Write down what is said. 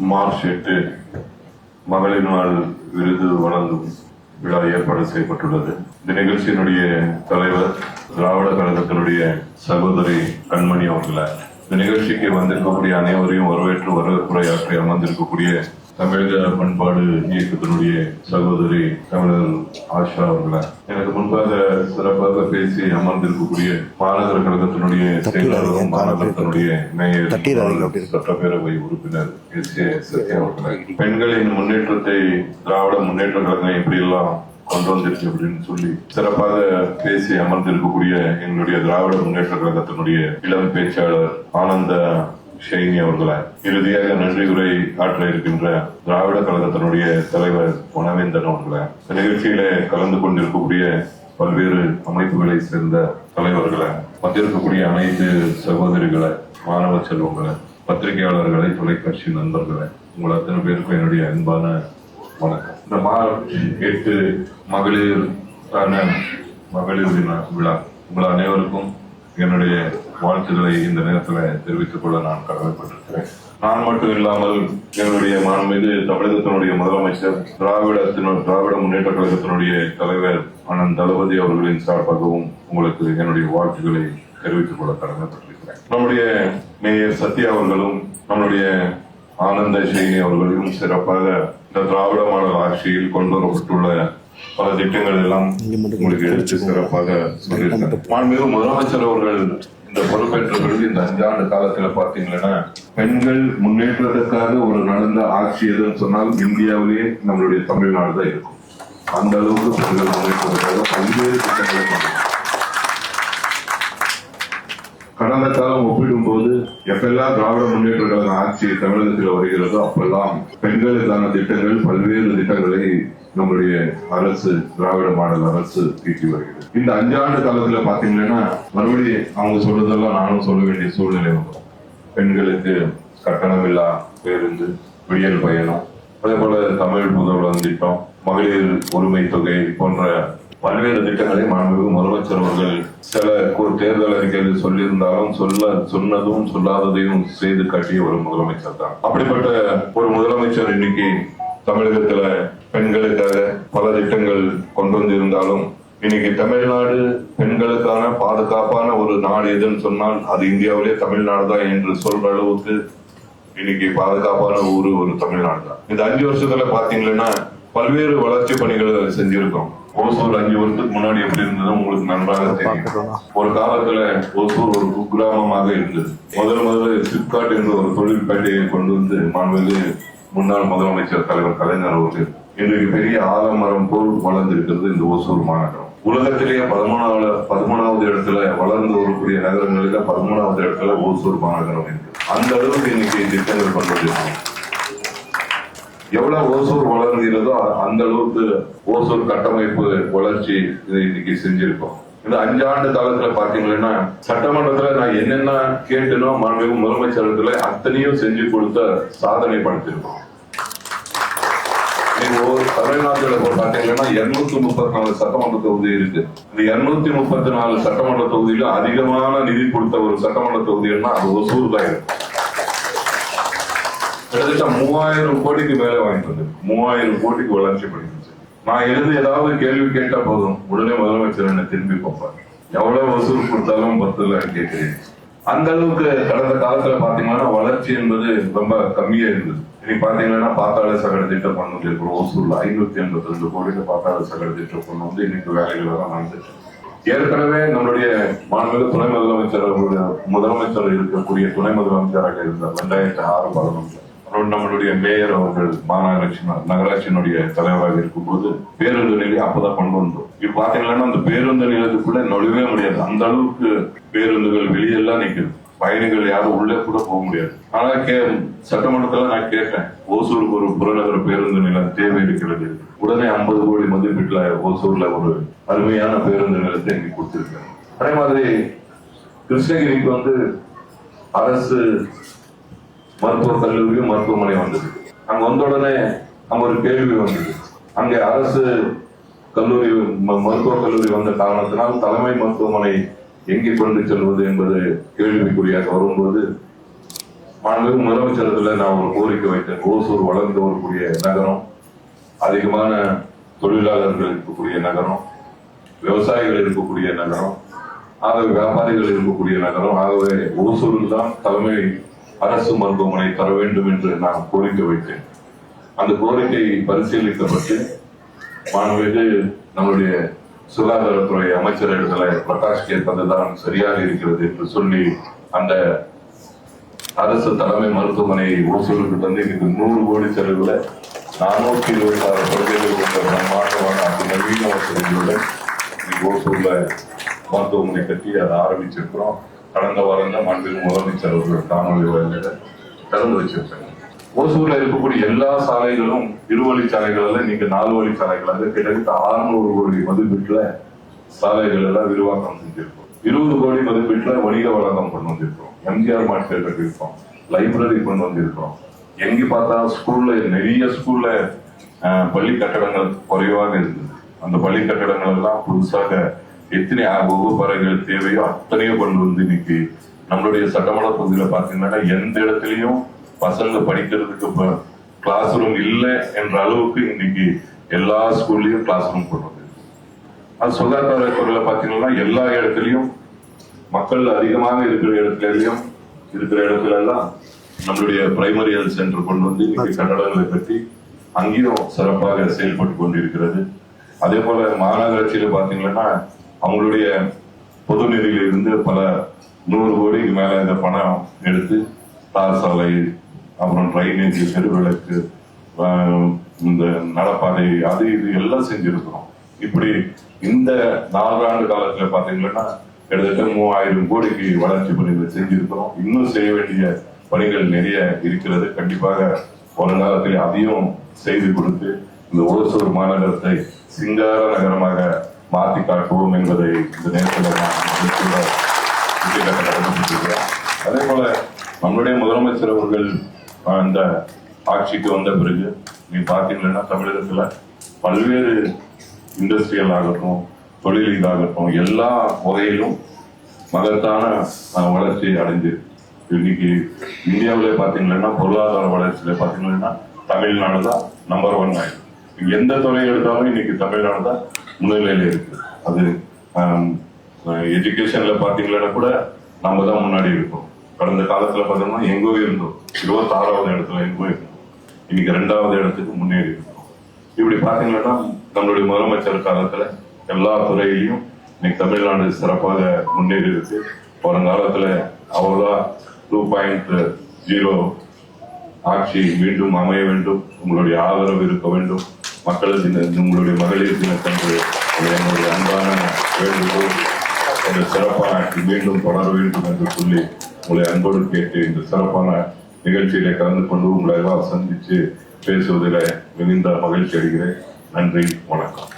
March 8 மகளிர் நாள் விருது வழங்கும் விழா ஏற்பாடு செய்யப்பட்டுள்ளது. இந்த நிகழ்ச்சியினுடைய தலைவர் திராவிட கழகத்தினுடைய சகோதரி கண்மணி அவர்கள். இந்த நிகழ்ச்சிக்கு வந்திருக்கக்கூடிய அனைவரையும் வரவேற்று வரவேற்புரையாற்றி அமர்ந்திருக்கக்கூடிய தமிழக பண்பாடு இயக்கத்தினுடைய சகோதரி தமிழர் ஆஷா அவர்கள். எனக்கு முன்பாக சிறப்பாக பேசி அமர்ந்திருக்கக்கூடிய மாநகர கழகத்தினுடைய செயலாளரும் மாநகரத்தினுடைய மேயர் சட்டப்பேரவை உறுப்பினர் எஸ்.ஏ. சத்யா அவர்கள். பெண்களின் முன்னேற்றத்தை திராவிட முன்னேற்ற கழகம் எப்படியெல்லாம் கொண்டு வந்திருக்கு அப்படின்னு சொல்லி சிறப்பாக பேசி அமர்ந்திருக்கக்கூடிய எங்களுடைய திராவிட முன்னேற்ற கழகத்தினுடைய இளம் பேச்சாளர் ஆனந்த ஷைனி அவர்களை, இறுதியாக நன்றி உரை ஆற்ற இருக்கின்ற திராவிட கழகத்தினுடைய தலைவர் வனவேந்தன் அவர்களை, நிகழ்ச்சியில கலந்து கொண்டிருக்கக்கூடிய பல்வேறு அமைப்புகளை சேர்ந்த தலைவர்களை, வந்திருக்கக்கூடிய அனைத்து சகோதரிகளை, மாணவ செல்வங்களை, பத்திரிகையாளர்களை, தொலைக்காட்சி நண்பர்களை, உங்கள் அத்தனை பேருக்கும் என்னுடைய அன்பான வணக்கம். இந்த மார்ச் 8 மகளிர் விழா உங்கள் அனைவருக்கும் என்னுடைய வாழ்த்துக்களை இந்த நேரத்தில் தெரிவித்துக் கொள்ள நான் கடமைப்பட்டிருக்கிறேன். நான் மட்டும் இல்லாமல் என்னுடைய மாண்புமிகு தமிழகத்தினுடைய முதலமைச்சர் திராவிட முன்னேற்ற கழகத்தினுடைய தலைவர் அண்ணன் தளபதி அவர்களின் சார்பாகவும் உங்களுக்கு என்னுடைய வாழ்த்துக்களை தெரிவித்துக் கொள்ள கடமைப்பட்டிருக்கிறேன். நம்முடைய மேயர் சத்யா அவர்களும் நம்முடைய ஆனந்த ஷைனி அவர்களும் சிறப்பாக இந்த திராவிட மாடல் ஆட்சியில் கொண்டு வரப்பட்டுள்ள பல திட்டங்கள் எல்லாம் உங்களுக்கு எடுத்து சிறப்பாக சொல்லியிருக்காங்க. மாண்புமிகு முதலமைச்சர் அவர்கள் இந்த பொறுப்பேற்ற பிறகு இந்த 5 ஆண்டு காலத்துல பாத்தீங்கன்னா பெண்கள் முன்னேற்றத்துக்காக ஒரு நடந்த ஆட்சி எதுன்னு சொன்னால் இந்தியாவிலேயே நம்மளுடைய தமிழ்நாடு தான் இருக்கும். அந்த அளவுக்கு பெண்கள் முன்னேற்றத்துக்காக பல்வேறு திட்டங்களை கொண்டு கடந்த காலம் ஒப்பிடும் போது எப்பெல்லாம் திராவிட முன்னேற்ற கழக ஆட்சி தமிழகத்தில் வருகிறதோ அப்பெல்லாம் பெண்களுக்கான திட்டங்கள் பல்வேறு திட்டங்களை நம்முடைய அரசு திராவிட மாடல் அரசு தீட்டி வருகிறது. இந்த 5 ஆண்டு காலத்துல பாத்தீங்கன்னா மறுபடியும் அவங்க சொல்றதெல்லாம் நானும் சொல்ல வேண்டிய சூழ்நிலை வரும். பெண்களுக்கு கட்டணமில்லா பேருந்து, விடியல் பயணம், அதே போல தமிழ் முதல்வர் திட்டம், மகளிர் உரிமை தொகை போன்ற பல்வேறு திட்டங்களை மாண்புமிகு முதலமைச்சர் அவர்கள் சில தேர்தல் அறிக்கையில் சொல்லியிருந்தாலும் சொன்னதும் சொல்லாததையும் செய்து காட்டிய ஒரு முதலமைச்சர் தான். அப்படிப்பட்ட ஒரு முதலமைச்சர் இன்னைக்கு தமிழகத்துல பெண்களுக்காக பல திட்டங்கள் கொண்டு வந்திருந்தாலும் இன்னைக்கு தமிழ்நாடு பெண்களுக்கான பாதுகாப்பான ஒரு நாடு எதுன்னு சொன்னால் அது இந்தியாவிலே தமிழ்நாடு தான் என்று சொல்ற அளவுக்கு இன்னைக்கு பாதுகாப்பான ஊரு ஒரு தமிழ்நாடு தான். இந்த 5 வருஷத்துல பாத்தீங்கன்னா பல்வேறு வளர்ச்சி பணிகளை செஞ்சிருக்கோம். ஓசூர் 5 வருஷத்துக்கு முன்னாடி எப்படி இருந்தது உங்களுக்கு நன்றாக தெரியும். ஒரு காலத்துல ஓசூர் ஒரு குக்கிராமமாக இருந்தது. முதல்ல சிப்காட் என்ற ஒரு தொழில் பேட்டையை கொண்டு வந்து மாண்புமிகு முன்னாள் முதலமைச்சர் தலைவர் கலைஞர் அவர்கள் இன்றைக்கு பெரிய ஆலமரம் போல் வளர்ந்திருக்கிறது இந்த ஓசூர் மாநகரம். உலகத்திலேயே 13வது இடத்துல வளர்ந்து வரக்கூடிய நகரங்களில 13வது இடத்துல ஓசூர் மாநகரம் இருக்கு. அந்த அளவுக்கு இன்னைக்கு திட்டங்கள் கொண்டு வந்திருக்கோம். எவ்வளவு ஓசூர் வளர்கிறதோ அந்த அளவுக்கு ஓசூர் கட்டமைப்பு வளர்ச்சி இன்னைக்கு செஞ்சிருக்கோம். இந்த 5 ஆண்டு காலத்துல பாத்தீங்கன்னா சட்டமன்றத்துல நான் என்னென்ன கேட்டனோ மாண்புமிகு முதலமைச்சரத்துல அத்தனையும் செஞ்சு கொடுத்த சாதனை படுத்திருக்கோம். தமிழ்நாட்டுல பாத்தீங்கன்னா 234 சட்டமன்ற தொகுதி இருக்கு. இந்த 234 சட்டமன்ற தொகுதியில அதிகமான நிதி கொடுத்த ஒரு சட்டமன்ற தொகுதினா அது ஓசூர் தான் இருக்கு. கிட்டத்தட்ட 3000 கோடிக்கு மேல வாங்கிட்டு வந்து 3000 கோடிக்கு வளர்ச்சி பண்ணிருச்சு. நான் எழுந்து ஏதாவது கேள்வி கேட்டா போதும் உடனே முதலமைச்சர் என்ன திரும்பி பார்ப்பாரு. எவ்வளவு வசூல் கொடுத்தாலும் 10 கேட்கிறேன். அந்த அளவுக்கு கடந்த காலத்துல பாத்தீங்கன்னா வளர்ச்சி என்பது ரொம்ப கம்மியா இருந்தது. இன்னைக்கு பாத்தீங்கன்னா பாத்தாள சகட திட்டம் கொண்டு வந்து இருக்கிறோம். ஓசூர்ல 582 கோடிக்கு பாத்தாள சகட திட்டம் கொண்டு வந்து இன்னைக்கு வேலைகள் எல்லாம் நடந்துட்டு ஏற்கனவே நம்மளுடைய மாண்புமிகு துணை முதலமைச்சர் இருக்கக்கூடிய துணை முதலமைச்சராக இருந்த 2006-11 நம்மளுடைய மேயர் அவர்கள் நகராட்சியினுடைய தலைவராக இருக்கும் போது பேருந்து நிலையம் அப்பதான் கொண்டு வந்தோம். இப்ப பாத்தீங்கன்னா அந்த பேருந்து நிலையத்துக்குள்ள நுழையவே முடியாது. அந்த அளவுக்கு பேருந்துகள் வெளியெல்லாம் நிக்குது. பயணிகள் யாரும் உள்ளே கூட போக முடியாது. ஆனா சட்டமன்றத்துல நான் கேட்டேன், ஓசூருக்கு ஒரு புறநகர பேருந்து நிலையம் தேவை இருக்கிறது. உடனே 50 கோடி மதிப்பீட்டுல ஓசூர்ல ஒரு அருமையான பேருந்து நிலையத்தை இங்க கொடுத்திருக்காங்க. அதே மாதிரி கிருஷ்ணகிரிக்கு வந்து அரசு மருத்துவக் கல்லூரியும் மருத்துவமனை வந்தது. அங்க வந்த உடனே அங்க ஒரு கேள்வி வந்தது. அங்க அரசு கல்லூரி மருத்துவக் கல்லூரி வந்த காரணத்தினால் தலைமை மருத்துவமனை எங்கே கொண்டு செல்வது என்பது கேள்விக்குறியாக வரும்போது மாண்புமிகு முதலமைச்சரத்தில் நான் ஒரு கோரிக்கை வைத்தேன். ஓசூர் வளர்ந்து வரக்கூடிய நகரம், அதிகமான தொழிலாளர்கள் இருக்கக்கூடிய நகரம், விவசாயிகள் இருக்கக்கூடிய நகரம், ஆகவே வியாபாரிகள் இருக்கக்கூடிய நகரம். ஆகவே ஓசூரில் தான் தலைமை அரசு மருத்துவமனை தர வேண்டும் என்று நான் கோரிக்கை வைத்தேன். அந்த கோரிக்கை பரிசீலிக்கப்பட்டு மாண்புமிகு நம்முடைய சுகாதாரத்துறை அமைச்சரிடத்துல பிரகாஷ் கேட்பதுதான் சரியாக இருக்கிறது என்று சொல்லி அந்த அரசு தலைமை மருத்துவமனை ஓசூருக்கு தந்து இன்னைக்கு 100 கோடி செலவுல 426 குழந்தைகள் கொண்ட பிரம்மாண்டமான அதிநவீன வசதிகளுடன் ஓசூர்ல மருத்துவமனை கட்டி அதை ஆரம்பிச்சிருக்கிறோம். கடந்த வாரம் தான் மாண்புமிகு முதலமைச்சர் அவர்கள் காணொலி வாயிலாக திறந்து வச்சிருக்காங்க. ஓசூர்ல இருக்கக்கூடிய எல்லா சாலைகளும் இருவழி சாலைகள்ல நீங்க 4 வழி சாலைகளாக கிட்டத்தட்ட 600 கோடி மதிப்பீட்டுல சாலைகள் எல்லாம் விரிவாக்கம் செஞ்சிருக்கோம். 20 கோடி மதிப்பீட்டுல வணிக வளாகம் கொண்டு வந்திருக்கோம். எம்ஜிஆர் மார்க்கெட் கட்டியிருக்கோம். லைப்ரரி கொண்டு வந்திருக்கோம். எங்க பார்த்தா ஸ்கூல்ல நிறைய ஸ்கூல்ல பள்ளி கட்டடங்கள் குறைவாக இருந்தது. அந்த பள்ளி கட்டடங்கள் எல்லாம் புதுசாக எத்தனை வகுப்பறைகள் தேவையோ அத்தனையும் கொண்டு வந்து இன்னைக்கு நம்மளுடைய சட்டமன்ற பகுதியில பாத்தீங்கன்னா எந்த இடத்துலயும் பசங்க படிக்கிறதுக்கு கிளாஸ் ரூம் இல்லை என்ற அளவுக்கு இன்னைக்கு எல்லா ஸ்கூல்லயும் கிளாஸ் ரூம் கொண்டு வந்து. அது சுகாதாரத்துறையில பாத்தீங்கன்னா எல்லா இடத்துலயும் மக்கள் அதிகமாக இருக்கிற இடத்துல எல்லாம் நம்மளுடைய பிரைமரி ஹெல்த் சென்டர் கொண்டு வந்து இன்னைக்கு கட்டடங்களை கட்டி அங்கேயும் சிறப்பாக செயல்பட்டு கொண்டிருக்கிறது. அதே போல மாநகராட்சியில பாத்தீங்கன்னா அவங்களுடைய பொது நிதியில இருந்து பல 100 கோடிக்கு மேல இந்த பணம் எடுத்து தார் சாலை, அப்புறம் டிரைனேஜ், தெருவிளக்கு, இந்த நடப்பாதை, அது இது எல்லாம் செஞ்சிருக்கிறோம். இப்படி இந்த 4 ஆண்டு காலத்துல பாத்தீங்கன்னா கிட்டத்தட்ட 3000 கோடிக்கு வளர்ச்சி பணிகளை செஞ்சிருக்கிறோம். இன்னும் செய்ய வேண்டிய பணிகள் நிறைய இருக்கிறது. கண்டிப்பாக வருங்காலத்தில் அதையும் செய்து கொடுத்து இந்த ஓசூர் மாநகரத்தை சிங்கார நகரமாக மாற்றி காட்டுவோம் என்பதை இந்த நேரத்தில் அதே போல நம்மளுடைய முதலமைச்சர் அவர்கள் அந்த ஆட்சிக்கு வந்த பிறகு நீ பாத்தீங்கன்னா தமிழகத்துல பல்வேறு இண்டஸ்ட்ரியல் ஆகட்டும், தொழில் இதாகட்டும், எல்லா வகையிலும் மகத்தான வளர்ச்சி அடைஞ்சு இன்னைக்கு இந்தியாவில பாத்தீங்கன்னா பொருளாதார வளர்ச்சியில பாத்தீங்கன்னா தமிழ்நாடு தான் நம்பர் 1 ஆயிடுச்சு. எந்த துறை எடுத்தாலும் இன்னைக்கு தமிழ்நாடு தான் முன்னிலையில இருக்கு. அது எஜுகேஷன்ல பாத்தீங்கன்னா கூட நம்ம தான் முன்னாடி இருக்கோம். கடந்த காலத்துல பார்த்தோம்னா எங்கோ இருந்தோம், 26வது இடத்துல எங்கோ இருந்தோம், இன்னைக்கு 2வது இடத்துக்கு முன்னேறி இருக்கோம். இப்படி பாத்தீங்கன்னா நம்மளுடைய முதலமைச்சர் காலத்துல எல்லா துறையிலையும் இன்னைக்கு தமிழ்நாடு சிறப்பாக முன்னேறி இருக்கு. வருங்காலத்துல அவர்தான் 2.0 ஆட்சி மீண்டும் அமைய வேண்டும். உங்களுடைய ஆதரவு இருக்க வேண்டும். மக்களுக்கு உங்களுடைய மகளிர் தினத்தன்று என்னுடைய அன்பான வேண்டுகோள், இந்த சிறப்பான ஆட்சி மீண்டும் தொடர வேண்டும் என்று சொல்லி உங்களை அன்போடு கேட்டு இந்த சிறப்பான நிகழ்ச்சியில கலந்து கொண்டு உங்களை எல்லாம் சந்திச்சு பேசுவதில் மிகுந்த மகிழ்ச்சி அடைகிறேன். நன்றி, வணக்கம்.